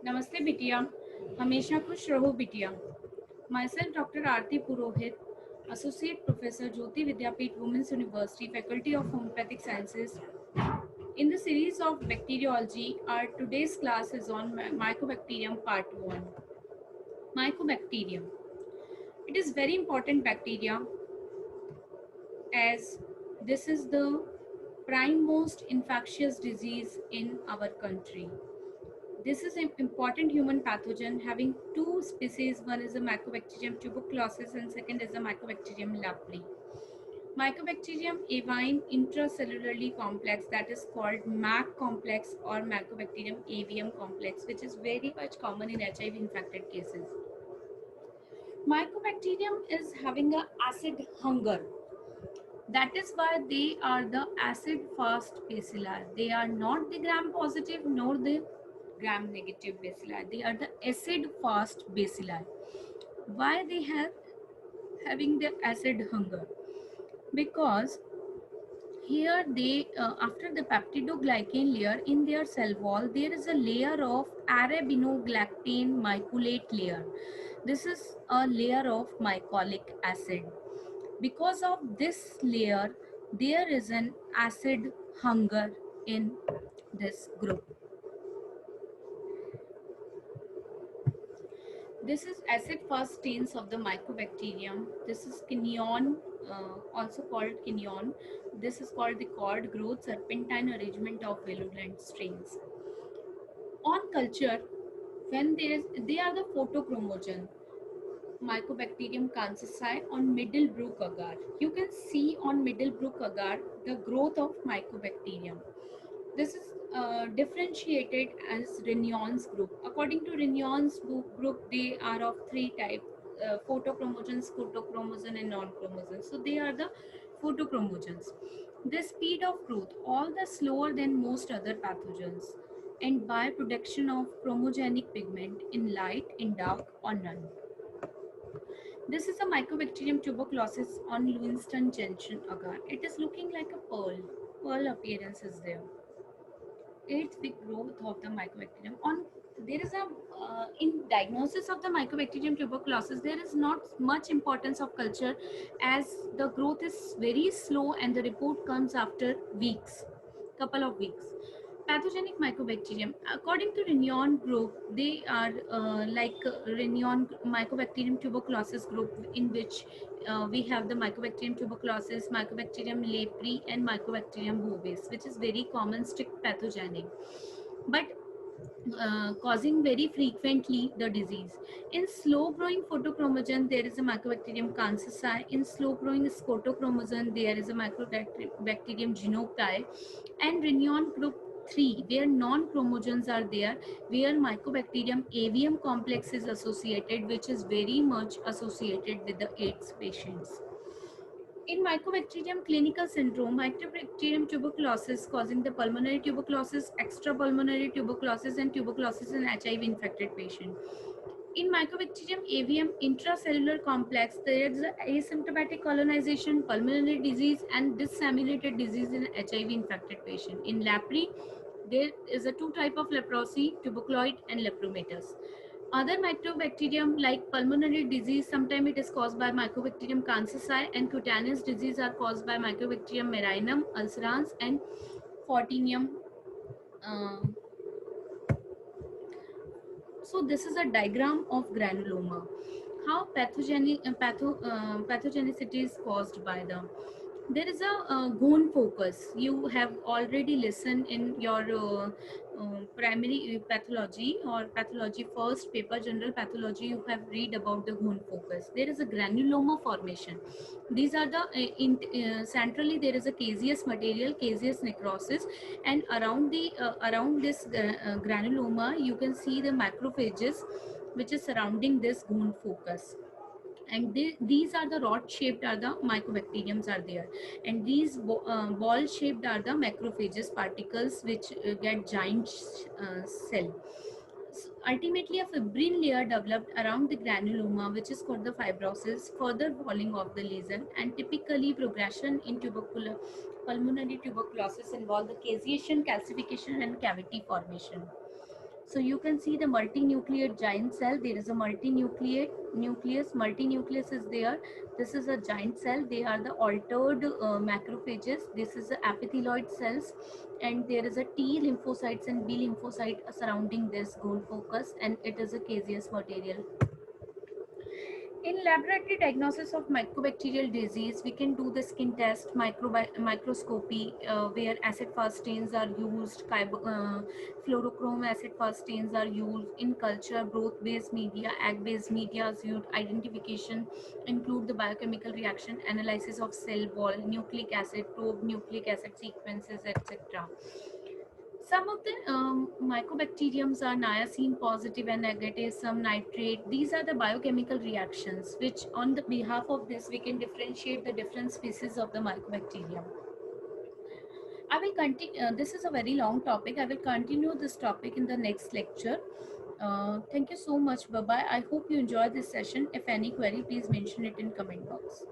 नमस्ते बिटिया, हमेशा खुश रहो बिटिया। Myself Dr. Aarti Purohit, Associate Professor Jyoti Vidyapeeth Women's University, Faculty of Homeopathic Sciences. In the series of bacteriology, our today's class is on Mycobacterium Part 1. Mycobacterium. It is very important bacteria as this is the prime most infectious disease in our country. This is an important human pathogen having two species. One is the Mycobacterium tuberculosis and second is the Mycobacterium leprae. Mycobacterium avine intracellularly complex, that is called MAC complex or Mycobacterium avium complex, which is very much common in HIV infected cases. Mycobacterium is having a acid hunger. That is why they are the acid fast bacilli. They are not the gram positive nor the gram negative bacilli. They are the acid fast bacilli. Why they have having the acid hunger? Because here they after the peptidoglycan layer in their cell wall there is a layer of arabinogalactane mycolate layer. This is a layer of mycolic acid. Because of this layer there is an acid hunger in this group. This is acid fast stains of the Mycobacterium. This is kinnion, also called kinnion. This is called the cord growth serpentine arrangement of virulent strains. On culture, when they are the photochromogen, Mycobacterium kansai on Middlebrook agar. You can see on Middlebrook agar the growth of Mycobacterium. This is differentiated as Regnion's group. According to Regnion's group, they are of three types: photochromogens, scotochromosome, and non-chromosomes. So they are the photochromogens. The speed of growth, all the slower than most other pathogens, and by production of chromogenic pigment in light, in dark, or none. This is a Mycobacterium tuberculosis on Lewiston Junction agar. It is looking like a pearl. Pearl appearance is there. It's the growth of the mycobacterium. On there is a in diagnosis of the Mycobacterium tuberculosis, there is not much importance of culture as the growth is very slow and the report comes after weeks, couple of weeks. Pathogenic mycobacterium, according to Reunion group, they are Reunion Mycobacterium tuberculosis group, in which we have the Mycobacterium tuberculosis, Mycobacterium leprae, and Mycobacterium bovis, which is very common strict pathogenic, but causing very frequently the disease. In slow growing photochromogen, there is a Mycobacterium kansai. In slow growing scotochromosome, there is a Mycobacterium genoptai. And Reunion group 3, where non-chromogens are there, where Mycobacterium avium complex is associated, which is very much associated with the AIDS patients. In Mycobacterium clinical syndrome, Mycobacterium tuberculosis causing the pulmonary tuberculosis, extrapulmonary tuberculosis, and tuberculosis in HIV infected patient. In Mycobacterium avium intracellular complex, there is asymptomatic colonization, pulmonary disease, and disseminated disease in HIV infected patient. In leprae, there is a two type of leprosy, tuberculoid and lepromatous. Other mycobacterium like pulmonary disease, sometimes it is caused by Mycobacterium kansai, and cutaneous disease are caused by Mycobacterium marinum, ulcerans, and Fortinium. Uh, so this is a diagram of granuloma. How pathogenicity is caused by the. There is a Goon focus. You have already listened in your primary pathology or pathology first paper, general pathology. You have read about the Goon focus. There is a granuloma formation. These are the centrally there is a caseous material, caseous necrosis, and around this granuloma you can see the macrophages which is surrounding this Goon focus. And these are the rod shaped are the mycobacteriums are there, and these ball shaped are the macrophages particles which get giant cell. So ultimately a fibrin layer developed around the granuloma, which is called the fibrosis, further walling of the lesion, and typically progression in pulmonary tuberculosis involve the caseation, calcification, and cavity formation. So you can see the multinucleate giant cell. There is a multinucleus is there. This is a giant cell. They are the altered macrophages. This is the epithelioid cells, and there is a T lymphocytes and B lymphocyte surrounding this goal focus, and it is a caseous material. In laboratory diagnosis of mycobacterial disease, we can do the skin test, microscopy, where acid-fast stains are used, fluorochrome acid-fast stains are used. In culture, growth-based media, egg-based media is used. Identification include the biochemical reaction, analysis of cell wall, nucleic acid, probe nucleic acid sequences, etc. Some of the mycobacteriums are niacin positive and negative, some nitrate. These are the biochemical reactions which on the behalf of this we can differentiate the different species of the mycobacterium. I will continue, this is a very long topic. I will continue this topic in the next lecture. Thank you so much. Bye-bye. I hope you enjoyed this session. If any query, please mention it in comment box.